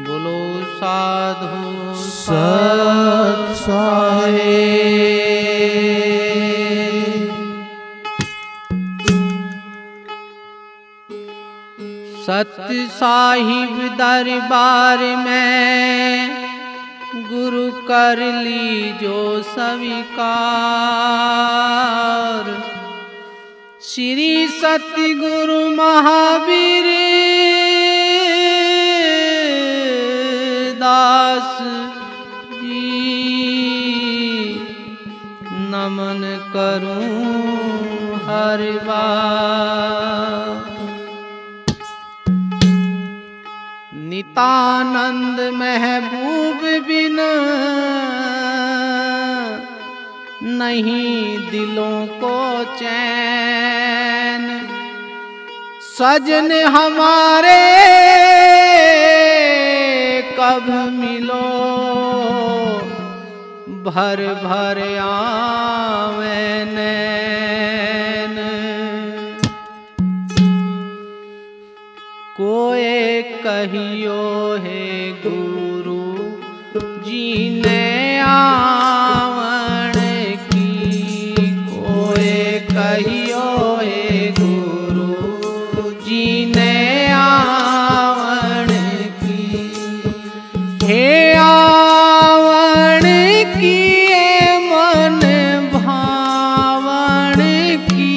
बोलो साधु सत साहेब। सत्य साहिब दरबार में गुरु कर लीजो स्वीकार। श्री सतगुरु महावीर दास जी नमन करूं हर बार। नितानंद महबूब बिन नहीं दिलों को चैन। सजन हमारे कब मिलो भर भर आवे नैन। कोई कहियो है गुरु जी ने आवण की। कोई कहियो है गुरु जी ने आवण की। हे आवण की मन भावण की।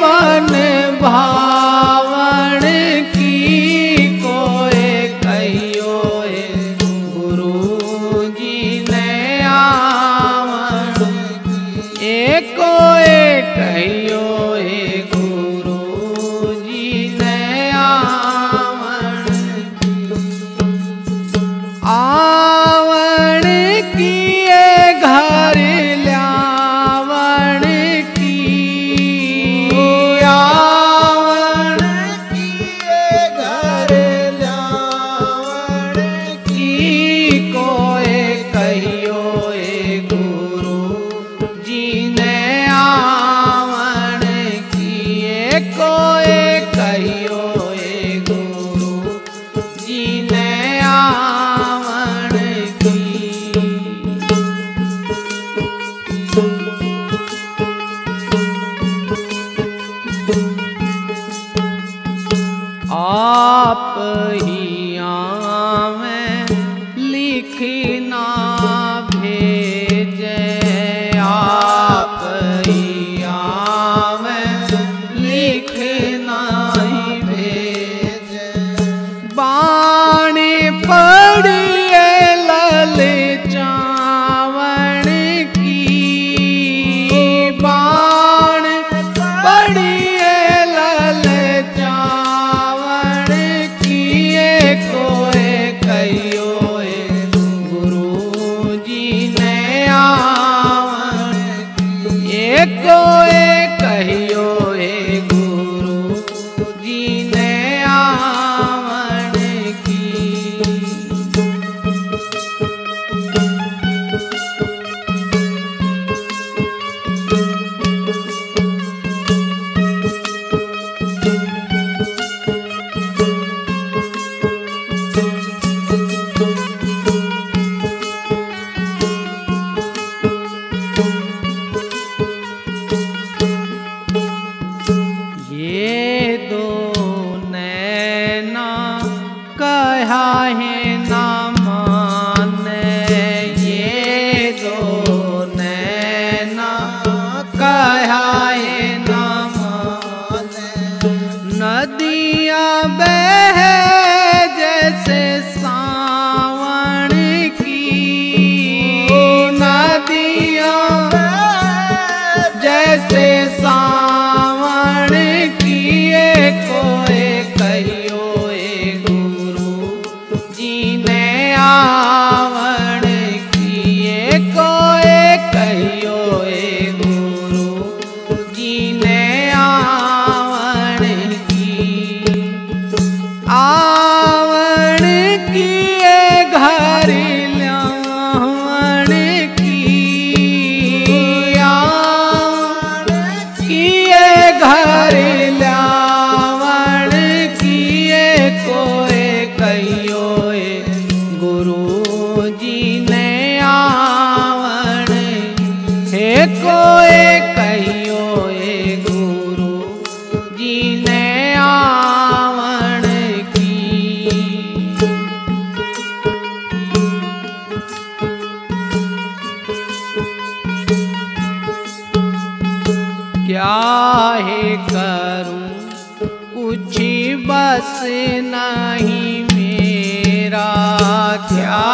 मन भावण की। कोई कहियो है गुरु जी ने आवण की। कोई कहियो है गुरु जी ने आवण की। आवण की घर ल्यावण की। आप ही आवें लिखना भेजे। आप ही आवें लिखना ही भेजे। बाणी पड़िए ललचावण की। बाण पड़िए ललचावण की। कोई कहियो है गुरु जी ने आवण की। कोई कहियो है गुरु जी ने आवण की। ये दो नैना कहा है ना माने। ये दो नैना कहा है ना माने। नदियाँ बह जैसे सावन की। नदियाँ जैसे सावन की। कोई कहियो है गुरु जी ने आवण की। कोई कहियो है गुरु क्या है करूं कुछ बस नहीं मेरा, क्या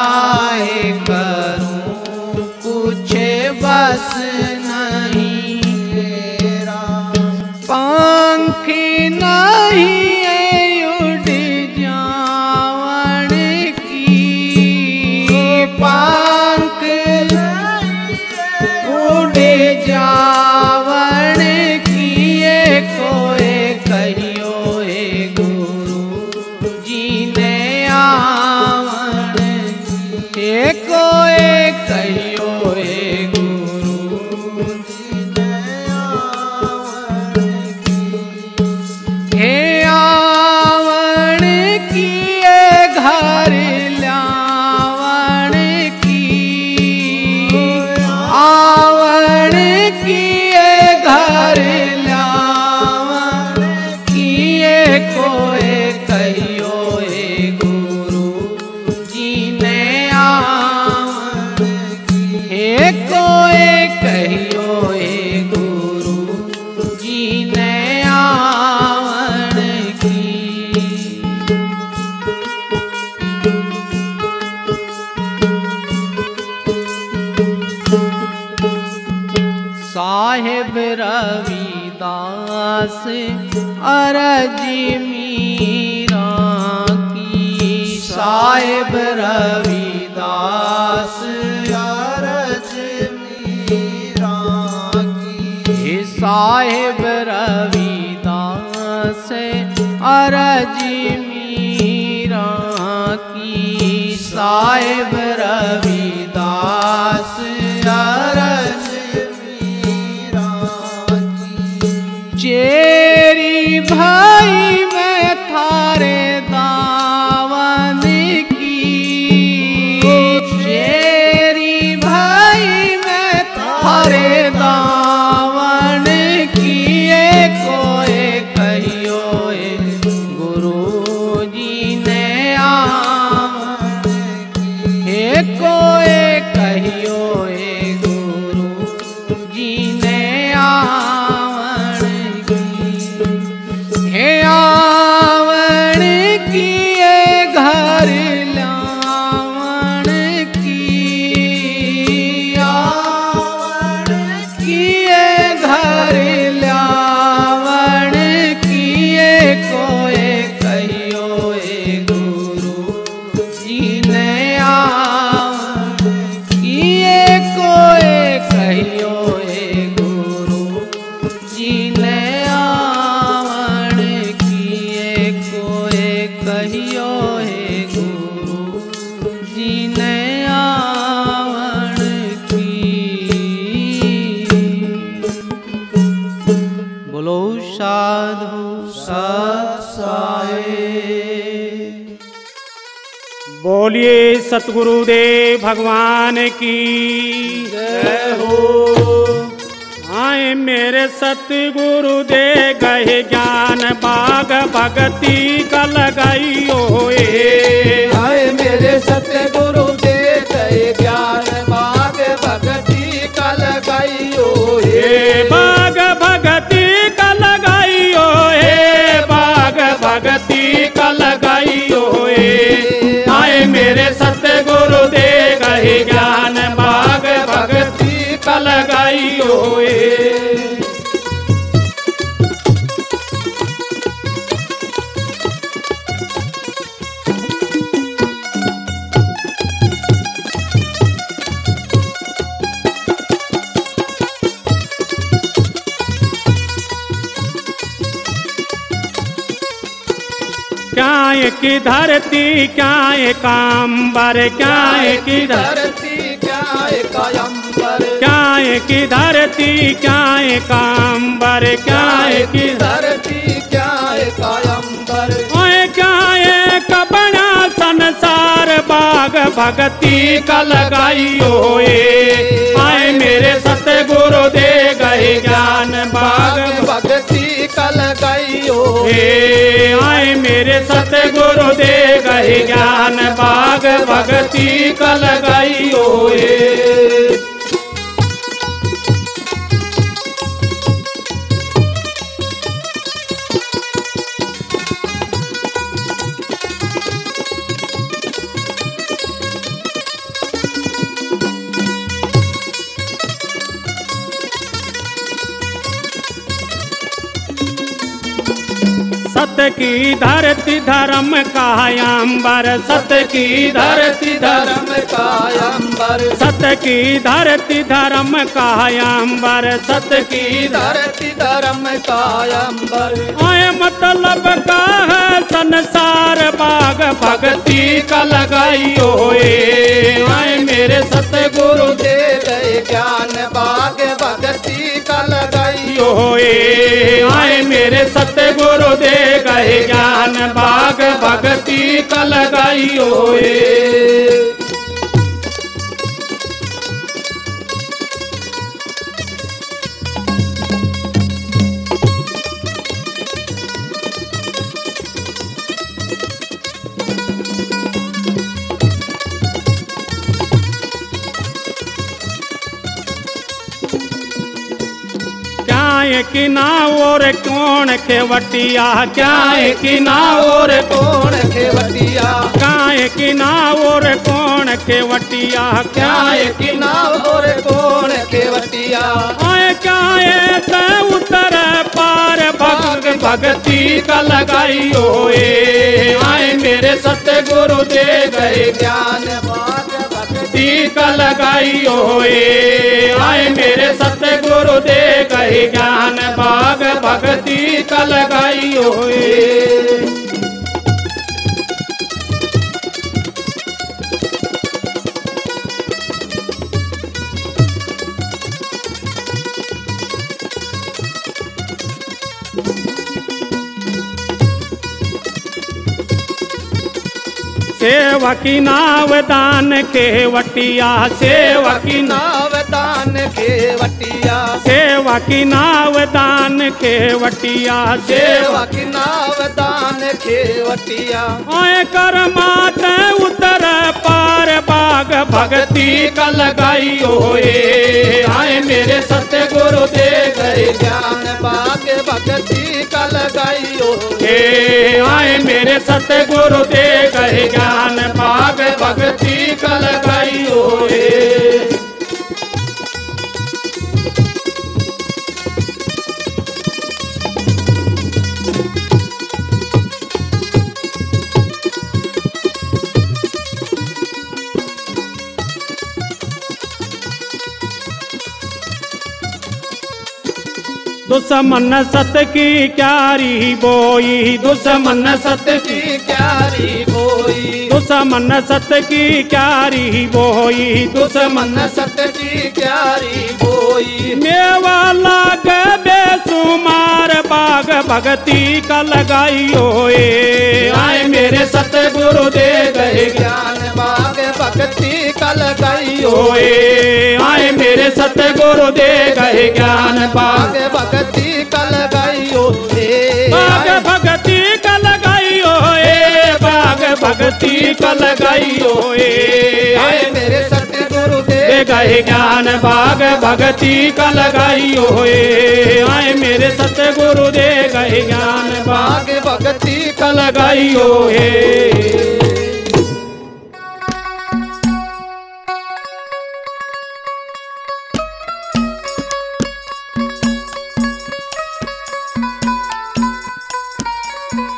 है करूं कुछ बस नहीं मेरा। पंख नहीं उड़ जावन की, पंख उड़ जावन किए कोई कहियो हे गुरु जी ने आवन, हे कोई कहियो हे गुरु जी ने आवन की। हे आवन किए घर लावन की, आवन किए घर लावन किए कोई कहियो हे गुरु जी ने आवन की, हे कोई कहियो हे गुरु जी ने आवन की। साहेब रविदास अरज मीरा की, साहेब रविदास अरज मीरा की, हे साहेब रविदास अरज मीरा की, साहेब रविदास अरज चेरी भाई मैं थारे दावन की, चेरी भाई मैं थारे दावन किए कोई कहियो हे गुरु जी ने आवन, हे कोई कहियो हे गुरु जी ने आवन, हे आवन किए घर लावन की, आवन किए घर लावन किए कोई कहियो हे गुरु जी ने आवन, किए कोई कहियो हे गुरु जी ने आवन, किए कोई कहियो हे गुरु जी ने आवन की। बोलो साधु सत साई। बोलिए सतगुरुदेव भगवान की जय हो। आए मेरे सतगुरु दे गए ज्ञान बाग भगती का लगाइयो हाय मेरे सतगुरु दे गए ज्ञान बाग भगती का लगाइयो हे बाग भगती का लगाइयो हे बाग भगती का लगाइयो आए मेरे सतगुरु दे गए ज्ञान बाग भगती का लगाइयो क्या की धरती क्या काम्बर क्या की धरती क्या कायंबर क्या की धरती क्या काम्बर क्या की धरती क्या कायंबर ओए क्या कबना संसार बाग भगती का लगाइयो आए मेरे सतगुरु दे गए ज्ञान बाग भगती का लगाइयो आए मेरे सतगुरु दे गए ज्ञान बाग भगती का लगाइयो सत की धरती धर्म का अंबर, सत की धरती धर्म का अंबर, सत की धरती धर्म का अंबर, सत की धरती धर्म का अंबर। आए मतलब का है संसार बाग भक्ति का लगाइयो ए। आए मेरे सतगुरु दे गए ज्ञान बाग भक्ति का लगाइयो ए। आए मेरे सतगुरु दे गए ज्ञान बाग भक्ति का लगाइयो ए। कि ना और कौन खेवटिया, क्या है कि ना और कौन खेवटिया, काय कि ना और कौन खेवटिया, क्या है कि ना और कौन खेवटिया। आए क्या ते उतर पार भग भक्ति का लगाइयो ए। आए मेरे सतगुरु दे गए ज्ञान बाग भक्ति का लगाइयो ए। आए मेरे सतगुरु दे गए ज्ञान बाग भक्ति का लगाइयो ए। सेवा की नाव दान खेवटिया, सेवा की नाव दान खेवटिया, सेवा की नाव दान खेवटिया, सेवा की नाव दान खेवटिया। आए कर मात उतर पार बाग भक्ति का लगाइयो ए। आए मेरे सतगुरु दे गए ज्ञान बाग भक्ति का लगाइयो ए। आए मेरे सतगुरु दे गए ज्ञान बाग भक्ति का लगाइयो ए। दुश्मन सत की क्यारी बोई, दुश्मन सत की क्यारी बोई, दुश्मन सत की क्यारी बोई, दुश्मन सत की क्यारी बोई। मेवा लाग बेसुमार बाग भक्ति का लगाइयो ए। आए मेरे सतगुरु दे गए ज्ञान बाग भक्ति का लगाइयो ए। आए मेरे सतगुरु दे गए ज्ञान बाग भक्ति का लगाइयो ए। बाग भक्ति का लगाइयो ए। बाग भक्ति का लगाइयो ए। आए मेरे सतगुरु दे गए ज्ञान बाग भक्ति का लगाइयो ए। आए मेरे सतगुरु दे गए ज्ञान बाग भक्ति का लगाइयो ए।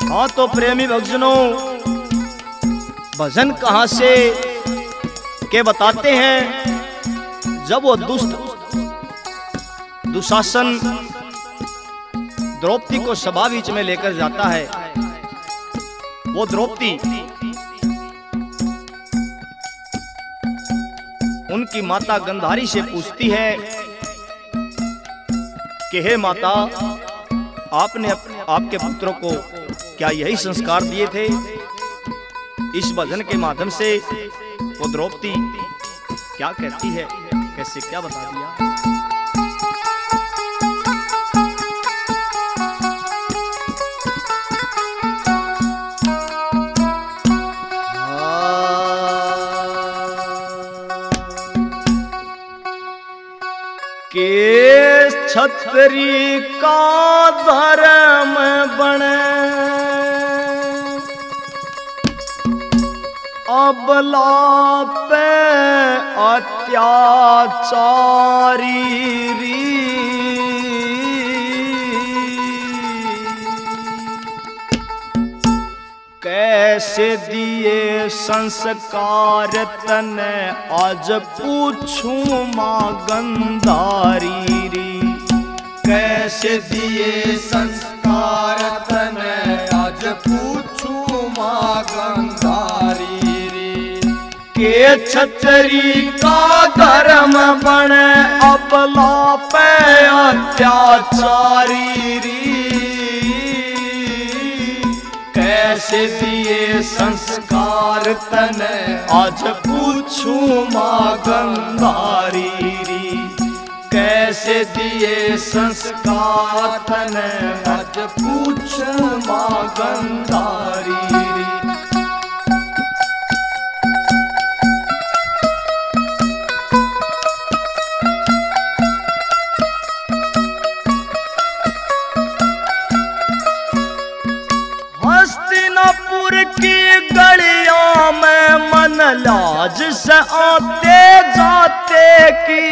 हाँ तो प्रेमी भक्तजनों, भजन कहाँ से के बताते हैं। जब वो दुशासन द्रौपदी को सभा बीच में लेकर जाता है, वो द्रौपदी उनकी माता गंधारी से पूछती है कि हे माता, आपने आपके पुत्रों को क्या यही संस्कार दिए थे? इस भजन के माध्यम से वो द्रौपदी क्या कहती है, कैसे क्या बता दिया। के छतरी का धर्म बने, अबला पे अत्याचारी री। कैसे दिए संस्कार तने आज पूछूं मां गंधारी री। कैसे दिए संस्कार तने आज पूछूं मां गंधारी री। के छतरी का धर्म बने अबला पे अत्याचारी री। कैसे दिए संस्कार तने आज पूछूं मां गंधारी री। कैसे दिए संस्कार तने आज पूछूं मां गंधारी री। हस्तिनापुर की गलियों में मन लाज से आते जाते की।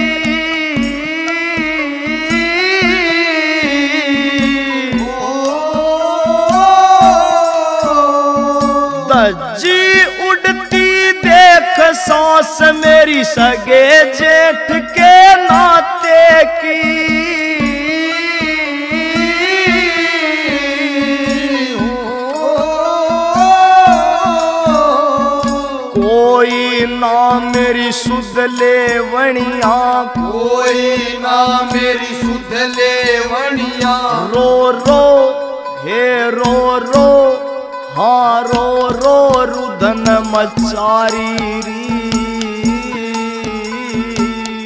दज्जी उड़ती देख सांस मेरी सगे जेठ के नाते की। कोई ना मेरी सुध लेवणिया, कोई ना मेरी सुध लेवणिया। रो रो हे रो रो, हाँ रो रो रुदन मचारी री।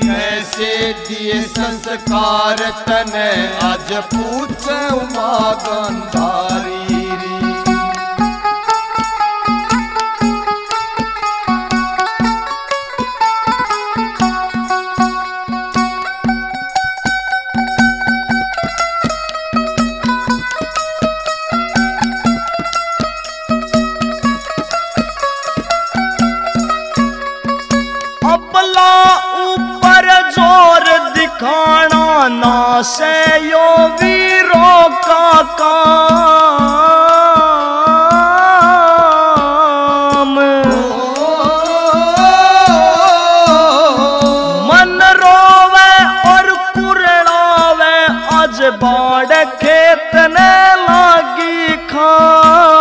कैसे दिए संस्कार तने आज पूछूं मां गंधारी री। ऊपर जोर दिखाना ना से यो वीरों का काम। मन रोवे और कुरड़ावे आज बाढ़ खेत ने लागी खान।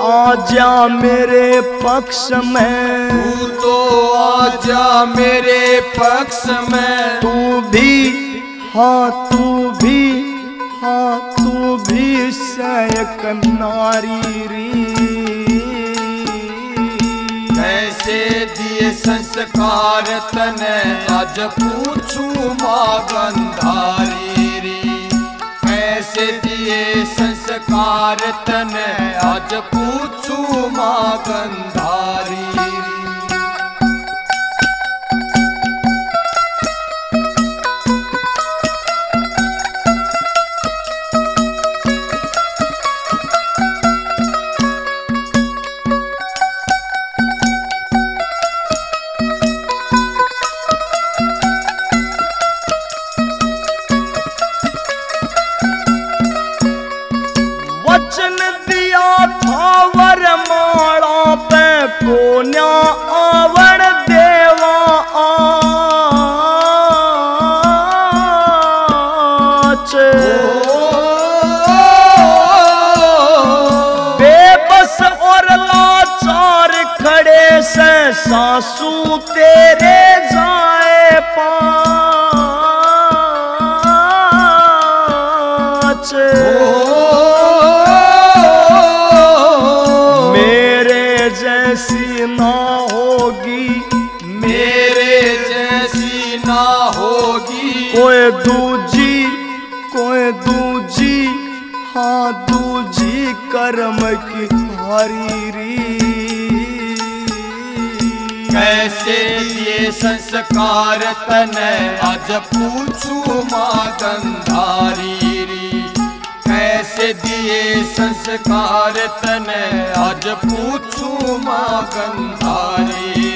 आजा मेरे पक्ष में, तू तो आजा मेरे पक्ष में। तू भी हाँ तू भी हाँ तू भी सयक नारी री। कैसे दिए संस्कार तने आज पूछूं मां गंधारी री। कैसे दिए संस्कार तने आज पूछूं मां गंधारी री। वचन दिया था वरमाला पे कोन्या आवण देवा आच। बेबस और लाचार खड़े से सासू तेरे जाए पाँच। जैसी ना होगी, मेरे जैसी ना होगी। कोई दूजी हाँ दूजी कर्म की हारी री। कैसे दिए संस्कार तने आज पूछूं मां गंधारी री। कैसे दिए संस्कार तने आज पूछूं मां गंधारी री।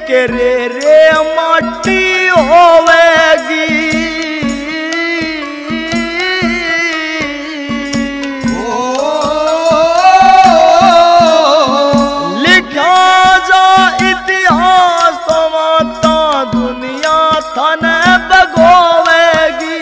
के रे माटी होवेगी। लिखा जा इतिहास तो माता दुनिया थाने बगोवेगी।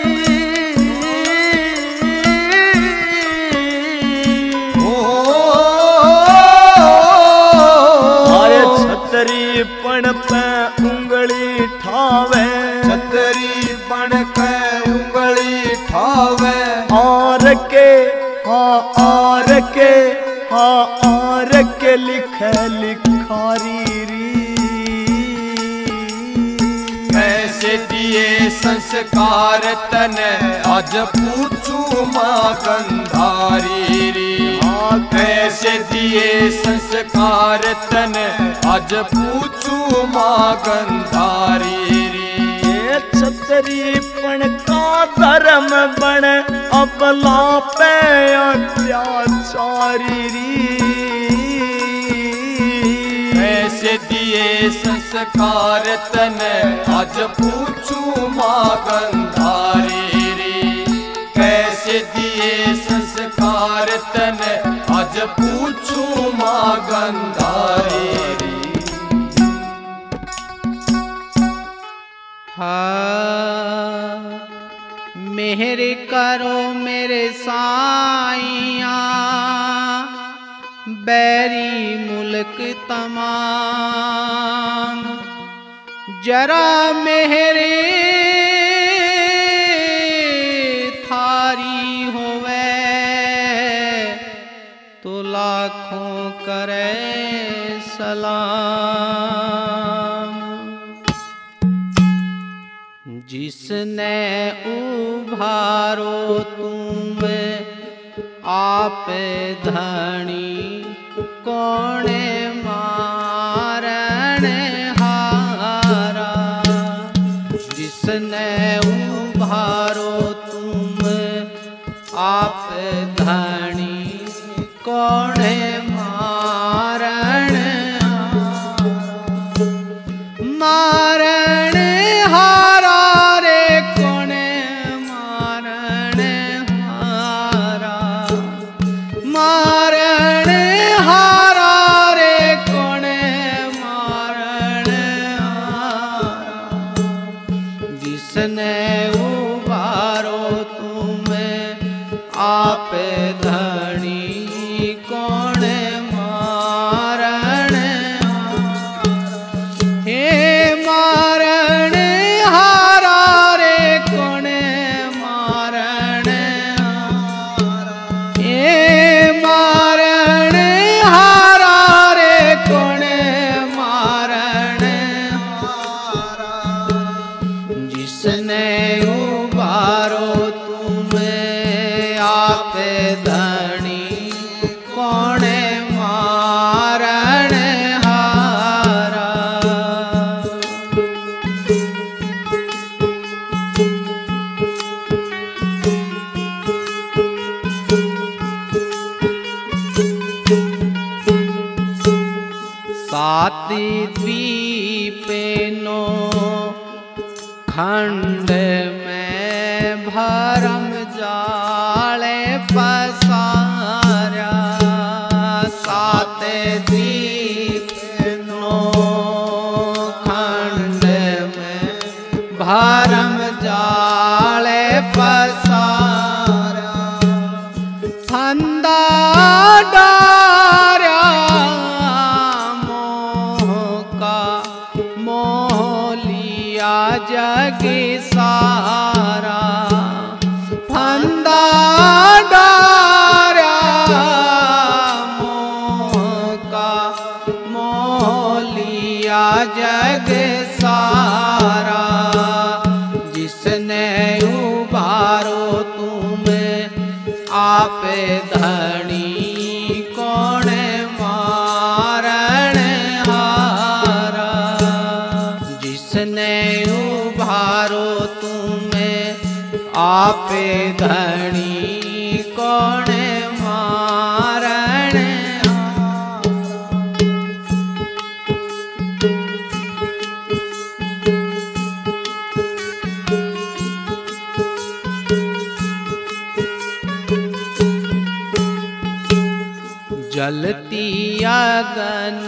अरे छतरी पण पे उंगली ठावे, छतरी पण पे उंगली ठावे। आर के हाँ आर के लिखे लिखारी री। कैसे दिए संस्कार तने आज पूछू माँ गंधारी री। कैसे दिए संस्कार तने आज पूछू माँ गंधारी री। छतरी पण का धर्म बन अबला पे अत्याचारी री। कैसे दिए संस्कार तने आज पूछू माँ गंधारी री। कैसे दिए संस्कार तने आज पूछू माँ गंधारी री। हाँ मेहर करो मेरे साइया, बैरी मुल्क तमाम जरा मेहरे थारी होवे तो लाखों करे सलाम। जिसने उभारो तुम आप धनी कौन मारण हारा। जिसने उभारो तुम आप धनी कौन मारण मारण हारा रे कौन मारण हारा। मारण हारा रे कौन मारण हारा। जिसने उबारो तुम आप धनी कौन मारण हे मारण हारा रे कौन मारण हारा। हे मारण हारा रे कौन मारण हारा। जिसने उबारो तुम आप धनी कौन मारण हारा। सात द्वीप नो खंड में भरम जाले पसारा। सात द्वीप नो खंड में भरम जाले पसारा। फंदा डारा मोह का मोह लिया जग सारा। फंदा डारा मोह का मोह लिया जग सारा। जिसने उबारो तुम आप धनी कौन मारण हारा। जिसने उबारो तुम आप धनी कौन मारण हारा। जलती अगन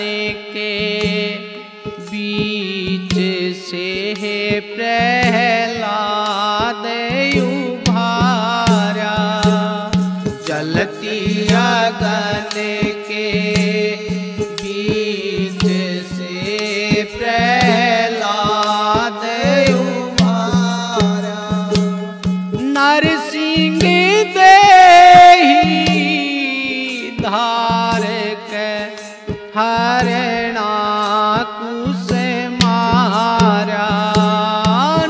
के बीच से है प्रहलाद उभारा। जलती अगन के बीच से प्रहलाद उभारा। नरसिंह देहि धार के हरणा कुश मारा।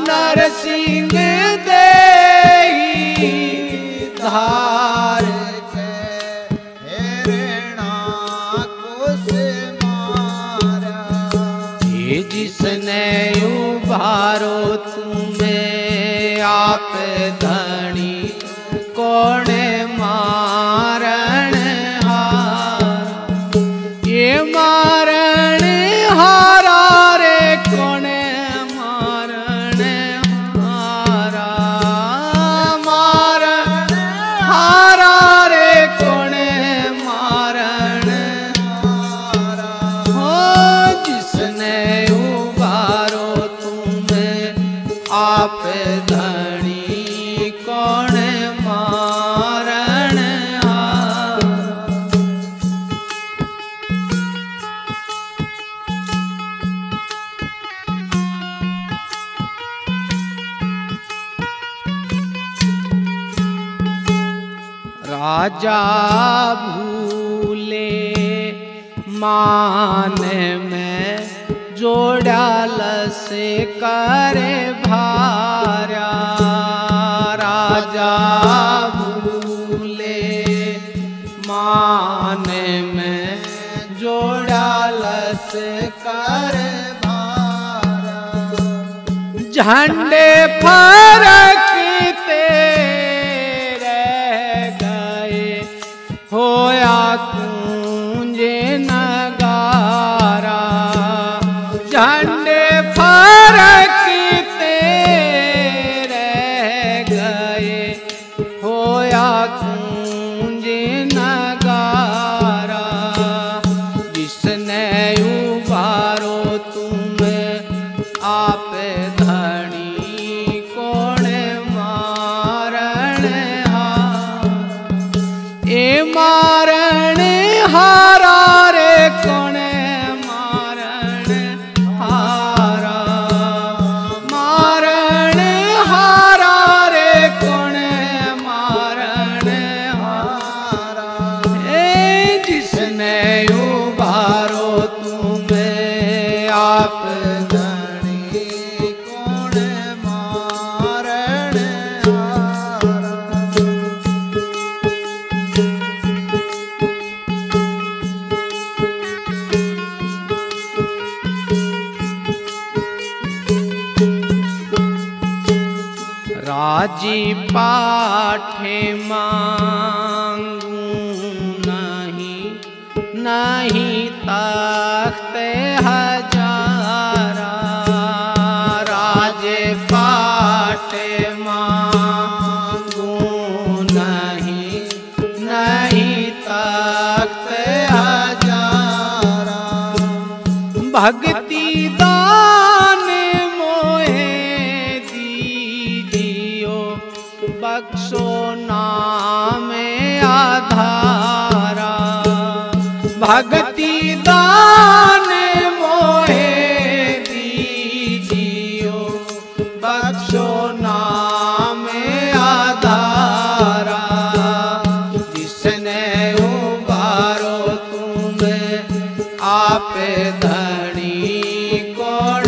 नरसिंह देहि धार के हरणा कुश मारा। ये जिसने उभारो तुम्हें आप धनी कौन मारण हारा। ये मारण हारा रे कौन मारण हारा। मारण हारा रे कौन मारण हारा। हो जिसने उबारो तुम्हें आप धनी कौन मारण हारा। राजा भूले मान में जोड़ाल से करे भारा। राजा भूले मान में जोड़ाल से करे भारा। झंडे फरकते होया कुंजे नगारा। झंडे फरकते रह गए होया कुंजे नगारा। जिसने उबारो तुम आप धनी कौन मारण हारा। ए मारण हारा रे कौन मारण हारा। मारण हारा रे कौन मारण हारा। ए जिसने उबारो तुम्हें आप धनी कौन मारण हारा। राजी पाठे मांगू नहीं नहीं तख्त हजारा। राजे पाठे मांगू नहीं नहीं तख्त हजारा। भक्ति दान मोहे बख्शो नाम आधारा। भक्ति दान मोहे दीजियो बख्शो नाम आधारा। जिसने उबारो तुम आप धनी कौन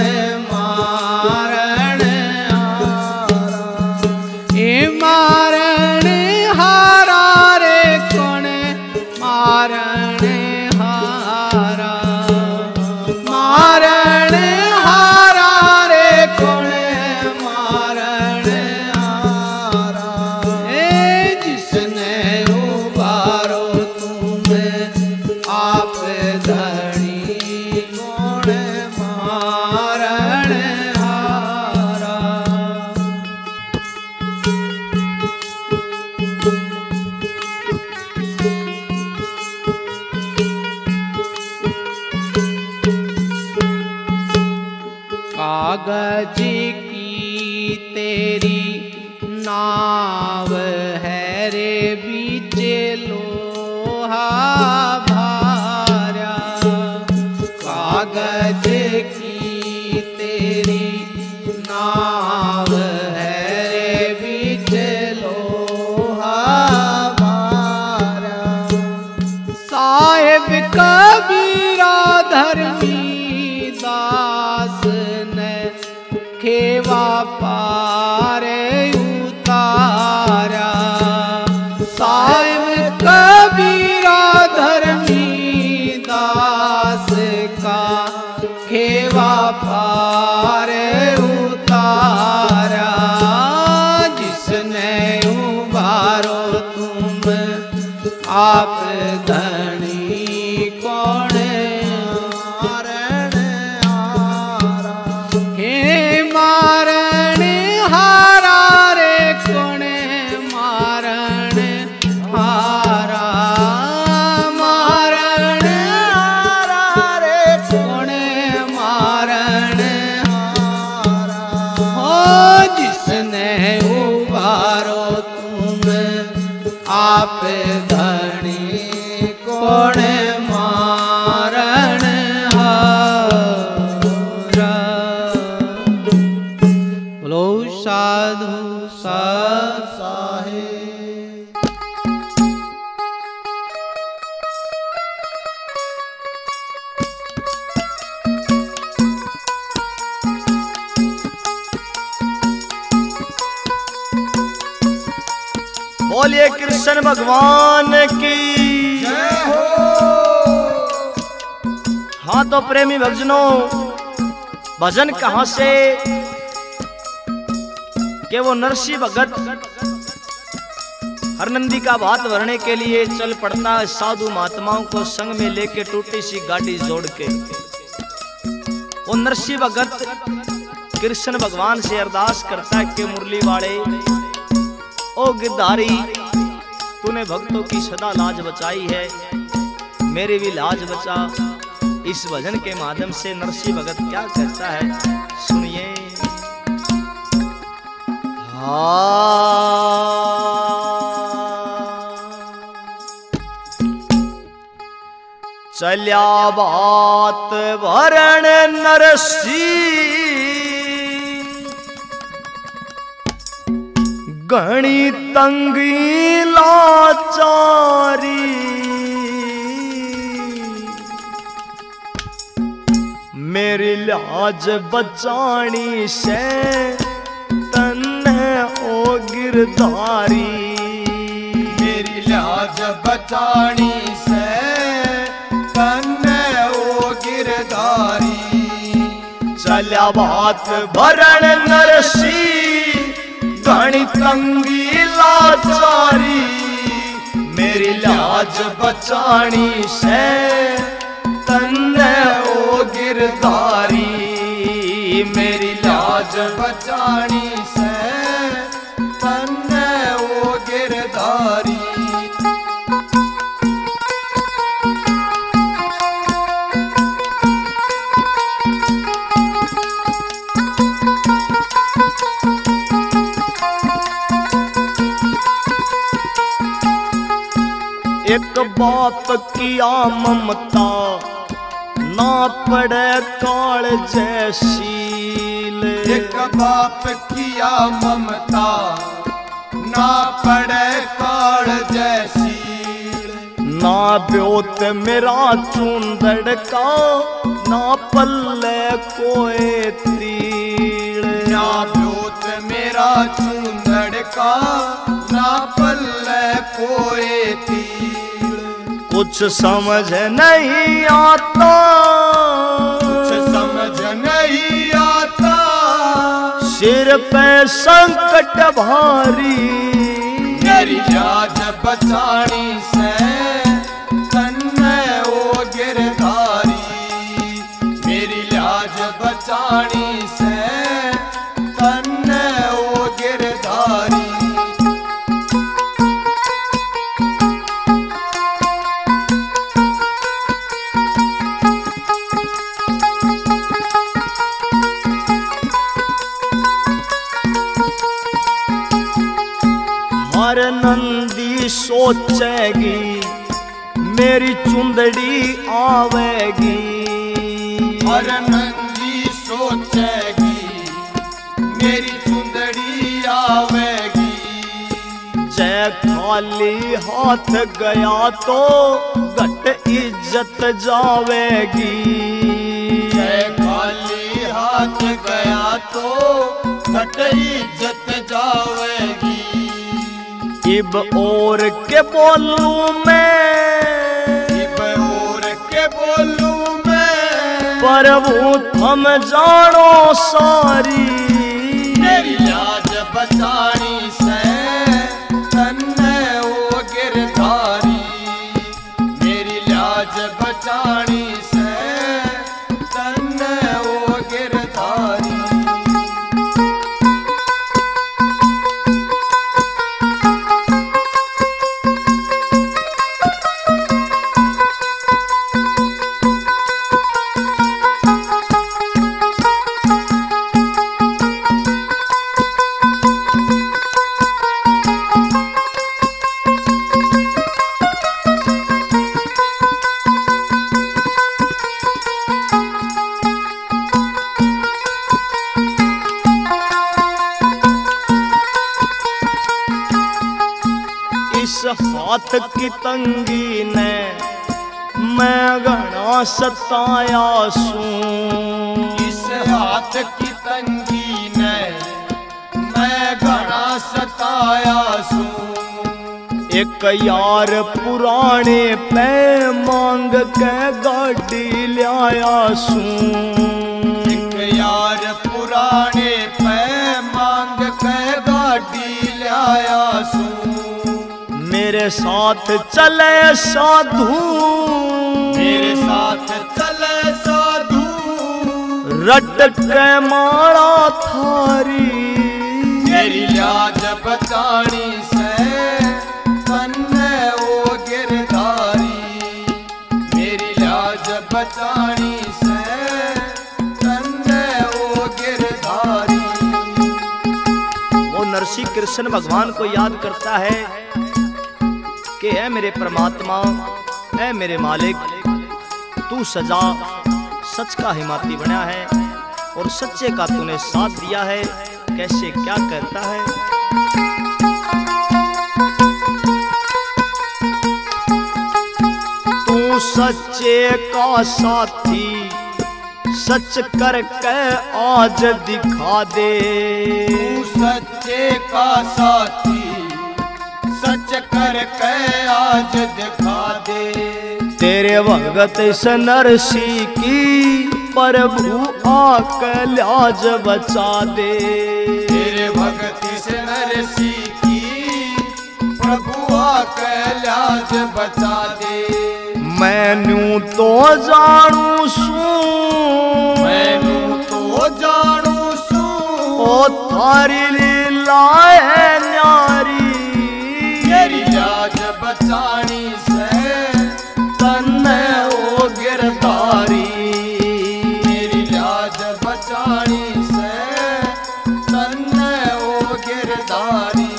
कागज की तेरी नाव है रे बीचे लोहा भारा। कागज की तेरी नाव है रे बीचे लोहा भारा। साहेब कबीरा धर्मी दास ने खेवा पारे उतारा। साहेब कबीरा धर्मी दास का खेवा पारे उतारा। जिसने उबारो तुम आप धनी कौन मारण हारा। हे मारण हारा रे कौन मारण हारा। मारण हारा रे कौन मारण हारा। हो जिसने उबारो तुम आप धनी कौन मारण हारा। बोलो साधु साध साहेब। बोलिए कृष्ण भगवान की। हाँ तो प्रेमी भक्तजनों, भजन कहां से कि वो नरसी भगत हरनंदी का भात भरने के लिए चल पड़ता है साधु महात्माओं को संग में लेके टूटी सी गाड़ी जोड़ के। वो नरसी भगत कृष्ण भगवान से अरदास करता है कि मुरली वाले ओ गिरधारी, तूने भक्तों की सदा लाज बचाई है, मेरी भी लाज बचा। इस भजन के माध्यम से नरसी भगत क्या कहता है, सुनिए। चल्या बात भरण नरसी, घणी तंगी लाचारी। मेरी लाज बचानी से तन्ने ओ गिरधारी। मेरी लाज बचानी से तन्ने ओ गिरधारी। चल्या बात भरण नरसी, घणी तंगी लाचारी। मेरी लाज बचानी से तन्ने ओ गिरधारी। मेरी लाज बचानी से तन्ने ओ गिरधारी। एक बाप किया ममता, ना पड़े काल जैसील। एक बाप किया ममता, ना पड़े काल जैसी। ना ब्योत मेरा चूंदड़ का, ना पल्ले कोई तीड़। ना ब्योत मेरा चूंदड़ का, ना पल्ले कोई तीड़। कुछ समझ नहीं आता, कुछ समझ नहीं आता। सिर पे संकट भारी। मेरी लाज बचानी से तन्ने ओ गिरधारी। मेरी लाज बचानी से तन्ने ओ गिरधारी। सोचेगी मेरी चुंदड़ी आवेगी। हर नंगी सोचेगी मेरी चुंदड़ी आवेगी। जय खाली हाथ गया तो घट इज्जत जावेगी। जय खाली हाथ गया तो घट इज्जत जावेगी। इब और के बोलूं मैं, इब और के बोलूं मैं, प्रभु थम जानो सारी। मेरी लाज बचानी से तन्ने ओ गिरधारी। मेरी लाज बचानी से तन्ने ओ गिरधारी। इस हाथ की तंगी ने मैं घना सताया सूं। इस हाथ की तंगी ने मैं घना सताया सूं। एक यार पुराने पे मांग के गाड़ी लाया सूं। एक यार पुराने पे मांग के गाड़ी लाया सूं। मेरे साथ चले साधु, मेरे साथ चले साधु, रट के मारा थारी। मेरी लाज बचानी से तन्ने ओ गिरधारी। मेरी लाज बचानी से तन्ने ओ गिरधारी। वो नरसिंह कृष्ण भगवान को याद करता है कि है मेरे परमात्मा, है मेरे मालिक, तू सजा सच का हिमाती बना है और सच्चे का तूने साथ दिया है। कैसे क्या कहता है? तू सच्चे का साथी सच करके आज दिखा दे। तू सच्चे का साथी सच करके आज दिखा दे। तेरे भगत इस नरसी की प्रभु आके लाज बचा दे। तेरे भगत इस नरसी की प्रभु आके लाज बचा दे। मैनू तो जानू सूं, मैनू तो जानू सूं, ओ थारी लीला है न्यारी। मेरी लाज बचानी से तन्ने ओ गिरधारी। मेरी लाज बचानी से तन्ने ओ गिरधारी।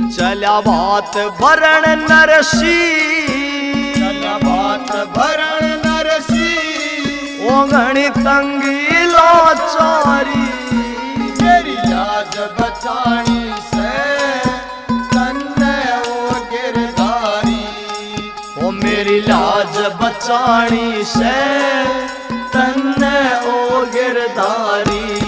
चला बात भरण नरसी, चला बात भरण नरसी। ओ घनी तंगी लाचारी। मेरी लाज बचानी से तन्ने ओ गिरधारी। ओ मेरी लाज बचानी से तन्ने ओ गिरधारी।